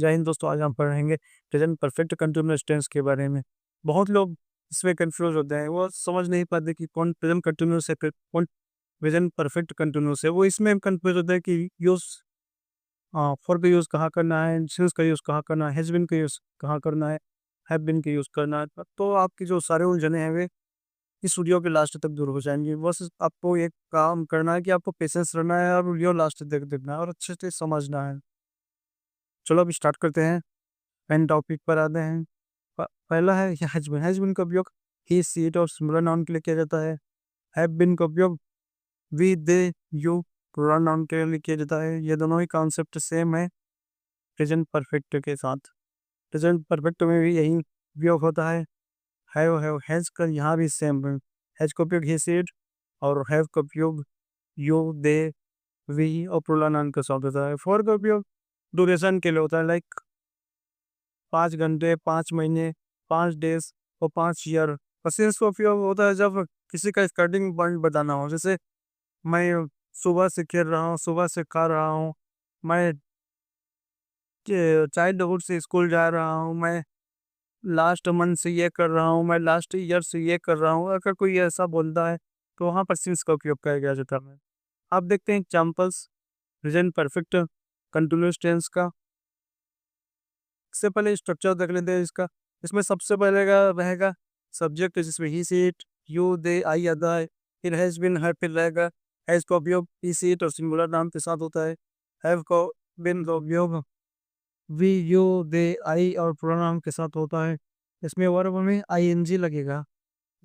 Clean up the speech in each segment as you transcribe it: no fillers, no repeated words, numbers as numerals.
जय हिंद दोस्तों, आज हम पढ़ेंगे प्रेजेंट परफेक्ट कंटिन्यूअस टेंस के बारे में। बहुत लोग इसमें कंफ्यूज होते हैं, वो समझ नहीं पाते कि कौन प्रेजेंट कंटिन्यूअस है, कौन प्रेजेंट परफेक्ट कंटिन्यूअस है। वो इसमें कंफ्यूज होते हैं कि यूज फॉर का यूज कहाँ करना है, सिंस का यूज कहाँ करना है, हैज बीन का यूज कहाँ करना है, हैव बीन का यूज करना है। तो आपकी जो सारे उलझने हैं वे इस वीडियो के लास्ट तक दूर हो जाएंगी। बस आपको एक काम करना है कि आपको पेशेंस रहना है और वीडियो लास्ट तक देखना है और अच्छे से समझना है। चलो अभी स्टार्ट करते हैं। पेन टॉपिक पर आते हैं। पहला है हैज बीन का उपयोग ही सी इट और सिंगुलर नाउन के लिए किया जाता है। हैव बीन का उपयोग we they you plural noun के लिए किया जाता है। ये दोनों ही कॉन्सेप्ट सेम है प्रेजेंट परफेक्ट के साथ। प्रेजेंट परफेक्ट में भी यही उपयोग होता है। हैव हैज का यहाँ भी सेम है। हैज का उपयोग ही सी इट और हैव का उपयोग यू दे वी और प्लूरल नाउन के साथ होता है। फॉर का उपयोग ड्यूरेशन के लिए होता है, लाइक 5 घंटे, 5 महीने, 5 डेज और 5 ईयर। और सिंस का उपयोग होता है जब किसी का स्टार्टिंग पॉइंट बताना हो। जैसे मैं सुबह से खेल रहा हूँ, सुबह से खा रहा हूँ, मैं चाइल्डहुड से स्कूल जा रहा हूँ, मैं लास्ट मंथ से ये कर रहा हूँ, मैं लास्ट ईयर से ये कर रहा हूँ। अगर कोई ऐसा बोलता है तो वहाँ पर सिंस का उपयोग किया जाता है। आप देखते हैं examples present perfect continuous tense का। इससे पहले स्ट्रक्चर देख लेते हैं इसका। इसमें सबसे पहले का रहेगा सब्जेक्ट, जिसमें ही सी इट यू दे आई अदा है। फिर हैज बिन है, फिर रहेगा हैज का उपयोग ही सी इट और सिंगुलर नाउन के साथ होता है। हैव का बिन का उपयोग वी यू दे आई और प्रोनाउन के साथ होता है। इसमें वर्ब में आई एन जी लगेगा,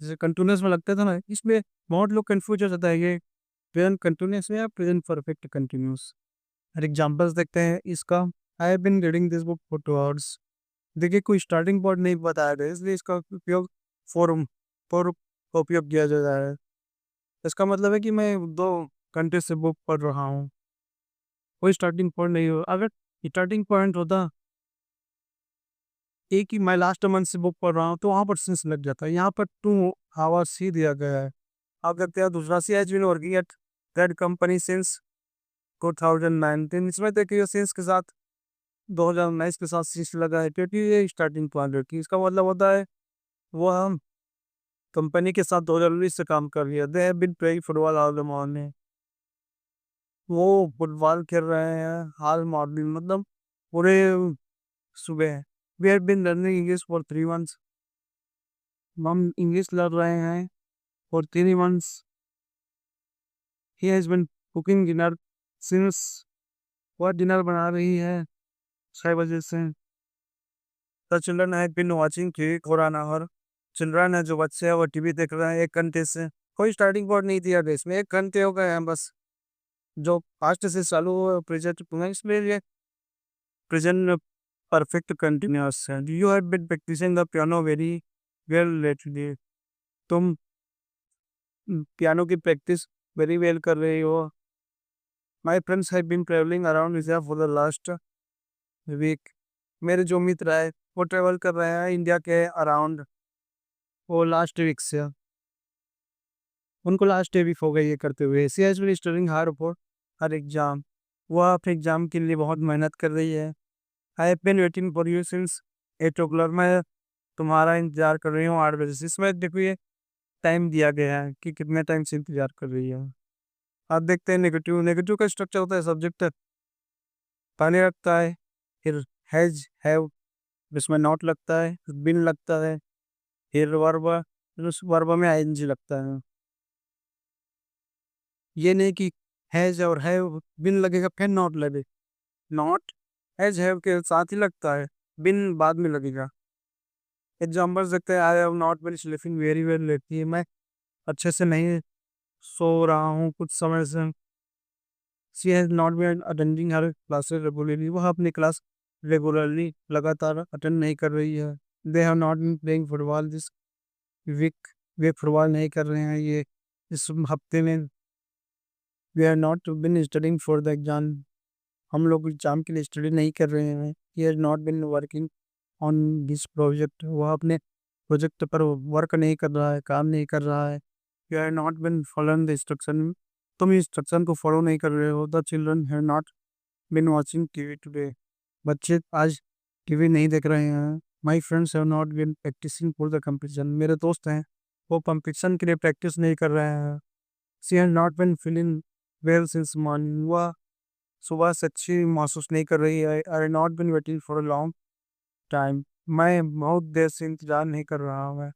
जैसे कंटिन्यूस में लगता था ना। इसमें बहुत लोग कंफ्यूज हो जाता है ये प्रेजेंट कंटिन्यूस है या प्रेजेंट परफेक्ट कंटिन्यूस। और एग्जाम्पल्स देखते हैं इसका। I have been reading this book for 2 hours. देखिए कोई स्टार्टिंग पॉइंट नहीं बताया गया, इसलिए इसका उपयोग फॉर का उपयोग किया जाता है। इसका मतलब है कि मैं 2 घंटे से बुक पढ़ रहा हूँ। कोई स्टार्टिंग पॉइंट नहीं हो। अगर स्टार्टिंग पॉइंट होता एक ही मैं लास्ट मंथ से बुक पढ़ रहा हूँ तो वहाँ पर सेंस लग जाता है। यहाँ पर 2 आवर्स ही दिया गया है। आप देखते हैं दूसरा she has been working at that company since 2019। इसमें देखिए सेंस के साथ 2019 के साथ सीस लगा है, क्योंकि ये स्टार्टिंग पॉइंट है कि इसका मतलब होता है वो हम कंपनी के साथ 2019 से काम कर लिया। They have been playing football all the morning. वो फुटबॉल खेल रहे हैं हाल मॉर्निंग, मतलब पूरे सुबह। We have been learning English for 3 months. हम इंग्लिश लर्न रहे हैं for 3 months. He has been cooking dinner since. वह डिनर बना रही है 6 बजे से। The children have been watching TV for an hour. Children है जो बच्चे हैं वो टीवी देख रहे हैं 1 घंटे से। कोई स्टार्टिंग पॉइंट नहीं दिया गया इसमें, 1 घंटे हो गए हैं बस। जो पास्ट से चालू हुआ प्रेजेंट में, इसलिए ये प्रेजेंट परफेक्ट कंटिन्यूअस है। You have been practising the piano very well lately. तुम पियानो की प्रैक्टिस वेरी वेल कर रही हो। My friends have been travelling around India for the last week. मेरे जो मित्र है वो ट्रेवल कर रहे हैं इंडिया के अराउंड, वो लास्ट वीक से। उनको लास्ट वीक हो गई है करते हुए। She has been studying hard for her exam. वह अपने एग्जाम के लिए बहुत मेहनत कर रही है। I have been waiting for you since 8 o'clock। मैं तुम्हारा इंतजार कर रही हूँ 8 बजे से। इसमें देखिए टाइम दिया गया है कि कितने टाइम से इंतजार कर रही है। आप देखते हैं नेगेटिव। नेगेटिव का स्ट्रक्चर होता है सब्जेक्ट पहले लगता है, फिर हैज हैव, इसमें नॉट लगता है, बिन लगता है, फिर वर्ब, फिर उस वर्ब में आईएनजी लगता है। ये नहीं कि हैज और हैव बिन लगेगा फिर नॉट लगे। नॉट हैज हैव के साथ ही लगता है, बिन बाद में लगेगा। एग्जाम्पल देखते हैं। I have not been sleeping very well lately है। मैं अच्छे से नहीं सो रहा हूँ कुछ समय से। She has not been attending her classes regularly. वह अपनी क्लास रेगुलरली लगातार अटेंड नहीं कर रही है। They have not been playing football this week. वे फुटबॉल नहीं कर रहे हैं ये इस हफ्ते में। We are not been studying for the exam. हम लोग एग्जाम के लिए स्टडी नहीं कर रहे हैं। He has not been working on this project. वह अपने प्रोजेक्ट पर वर्क नहीं कर रहा है, काम नहीं कर रहा है। You have not been following the instruction. तुम इंस्ट्रक्शन को फॉलो नहीं कर रहे हो। The children have not been watching TV today. बच्चे आज टीवी नहीं देख रहे हैं। My friends have not been practising for the competition, मेरे दोस्त हैं वो कंपटीशन के लिए प्रैक्टिस नहीं कर रहे हैं। She has not been feeling well since morning, वह सुबह से अच्छी महसूस नहीं कर रही है। I not been waiting for a long time, मैं बहुत देर से इंतजार नहीं कर रहा हूँ मैं।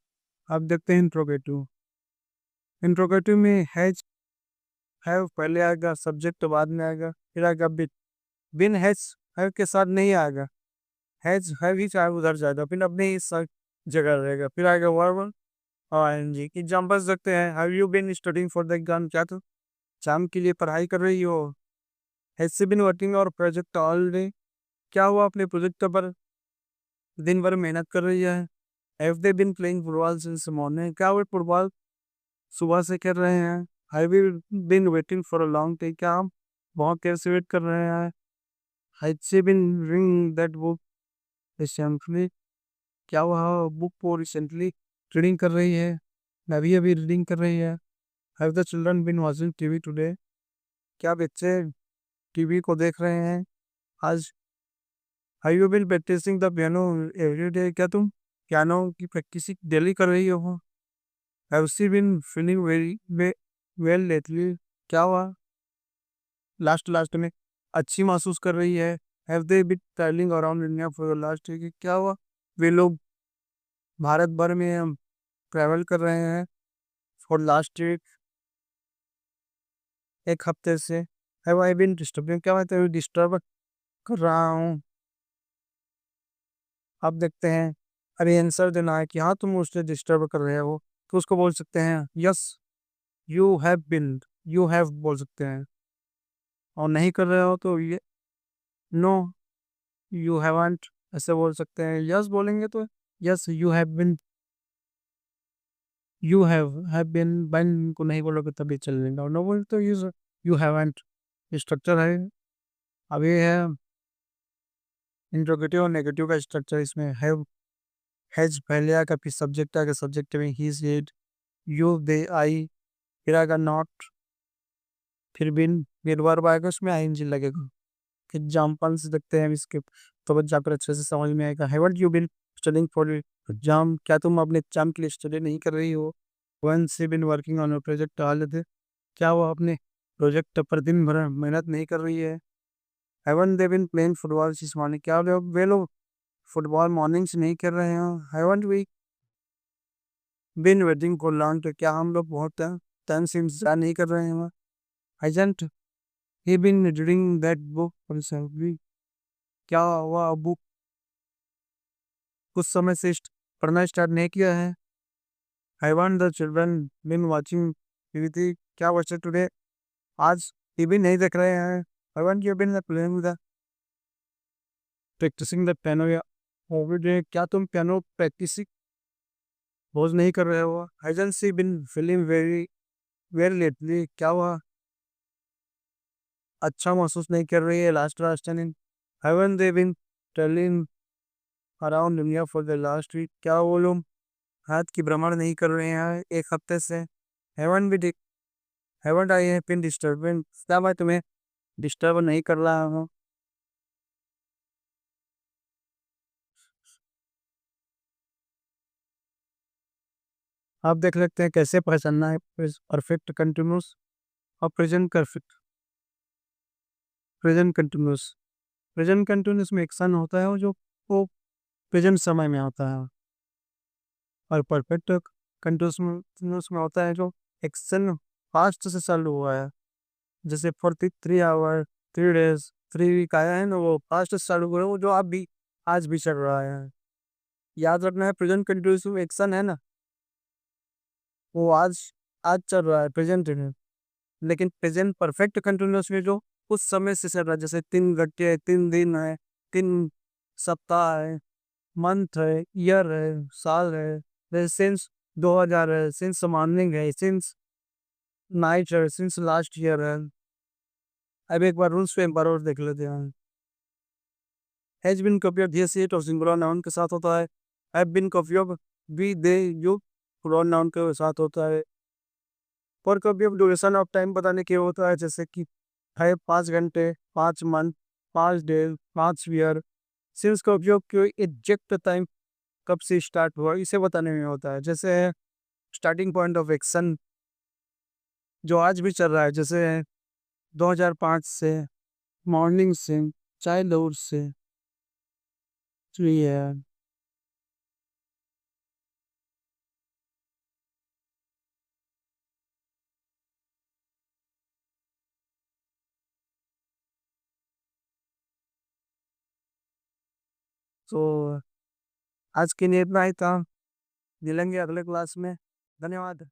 अब देखते हैं इंट्रोगेटिव। इंट्रोगेटिव में हैव पहले आएगा, सब्जेक्ट बाद में आएगा, फिर आएगा बिन हैव के साथ नहीं आएगा, हैव ही चाहे उधर जाएगा, फिर अपने ही जगह रहेगा, फिर आएगा वर्ब और एनजी। एग्जाम्पल्स देखते हैं। Have you been studying for the exam, क्या तुम एग्जाम के लिए पढ़ाई कर रही हो। हैज शी बीन वर्किंग और प्रोजेक्ट ऑल डे, क्या हुआ अपने प्रोजेक्ट पर दिन भर मेहनत कर रही है। Have they been playing football since morning, क्या वो फुटबॉल सुबह से खेल रहे हैं। Have you been waiting for a long time, क्या हम बहुत देर से वेट कर रहे हैं। Has she been reading that book recently, क्या वह बुक को रिसेंटली रीडिंग कर रही है, अभी अभी रीडिंग कर रही है। Have the children been watching TV today, क्या बच्चे टीवी को देख रहे हैं आज। Have you been practising the piano every day, क्या तुम पियानो की प्रैक्टिस डेली कर रही हो। Have she been feeling very well lately, क्या हुआ लास्ट लास्ट में अच्छी महसूस कर रही है। Have they been travelling around India for the last week, क्या हुआ वे लोग भारत भर में ट्रैवल कर रहे हैं फॉर लास्ट वीक, एक हफ्ते से। हैव आई बीन डिस्टर्बिंग, क्या होता है डिस्टर्ब कर रहा हूँ। अब देखते हैं अरे आंसर देना है कि हाँ तुम उसे डिस्टर्ब कर रहे हो, तो उसको बोल सकते हैं yes you have been, you have बोल सकते हैं। और नहीं कर रहे हो तो ये नो यू हैवंट ऐसे बोल सकते हैं। यस बोलेंगे तो yes you have been, you have been को नहीं बोलोगे तभी चलेगा, और नो बोले तो यू हैवंट। स्ट्रक्चर है। अब ये है इंट्रोगेटिव और नेगेटिव का स्ट्रक्चर। इसमें हैव हैज पहले आएगा, फिर सब्जेक्ट आएगा, सब्जेक्ट में ही सेड, यू दे आई, फिर आएगा नॉट, फिर बिन, फिर वर्ब आएगा उसमें आईएनजी लगेगा। एग्जाम्पल्स देखते हैं इसके, तो बस जाकर अच्छे से समझ में आएगा। Haven't you been studying for exam, क्या तुम अपने एग्जाम के लिए स्टडी नहीं कर रही हो। One she been working on project all day, क्या वो अपने प्रोजेक्ट पर दिन भर मेहनत नहीं कर रही है। Haven't they been playing football this morning, क्या वे लोग फुटबॉल मॉर्निंग से नहीं कर रहे हैं। Haven't we been waiting for long, तो क्या हम लोग बहुत टाइम से इंतजार नहीं कर रहे हैं। Hasn't he been reading that book recently, क्या हुआ बुक कुछ समय से पढ़ना स्टार्ट नहीं किया है। Haven't the children been watching TV, क्या बच्चे टुडे आज टीवी नहीं देख रहे हैं। Haven't you been playing the practising the piano every day, क्या तुम पियानो प्रैक्टिस रोज नहीं कर रहे हो। Hasn't she been feeling very very lately, क्या हुआ अच्छा महसूस नहीं कर रही है last last time. Haven't they been travelling around India for the last week, क्या वो लोग हाथ की भ्रमण नहीं कर रहे हैं एक हफ्ते से। हैवन भी हैवन आई है पिन डिस्टर्बेंस, क्या मैं तुम्हें डिस्टर्ब नहीं कर रहा हूँ। आप देख सकते हैं कैसे पहचानना है परफेक्ट कंटिन्यूस और प्रेजेंट कंटिन्यूस। प्रेजेंट कंटिन्यूस में एक्शन होता है वो प्रेजेंट समय में होता है, और परफेक्ट कंटिन्यूस में होता है जो एक्शन पास्ट से चालू हुआ है। जैसे 43 आवर, 3 डेज, 3 वीक आया है ना, वो पास्ट से चालू हुआ है, वो जो आप भी आज भी चल रहा है। याद रखना है प्रेजेंट कंटिन्यूस में एक्शन है ना, वो आज आज चल रहा है प्रेजेंट में। लेकिन प्रेजेंट परफेक्ट कंटिन्यूस में जो कुछ समय से चल रहा है, जैसे 3 घंटे है, 3 दिन है, 3 सप्ताह है, मंथ है, ईयर है, साल है, सिंस 2000 है, सिंस मॉर्निंग है, सिंस नाइट है, सिंस लास्ट ईयर है। अब एक बार रूल्स पे एक बार और देख लेते हैं। हैज बिन का उपयोग धीरे और सिंगुलर नाउन के साथ होता है। हैव बिन का उपयोग we they you pronoun noun के साथ होता है। पर का उपयोग ड्यूरेशन ऑफ टाइम बताने के लिए होता है, जैसे कि है 5 घंटे, 5 मंथ, 5 डेज, 5 ईयर, सिंस का उपयोग क्यों एग्जैक्ट टाइम कब से स्टार्ट हुआ इसे बताने में होता है। जैसे स्टार्टिंग पॉइंट ऑफ एक्शन जो आज भी चल रहा है, जैसे 2005 से, मॉर्निंग से, चाइल्डहुड से, तो ये है। तो आज के लिए इतना ही था। मिलेंगे अगले क्लास में। धन्यवाद।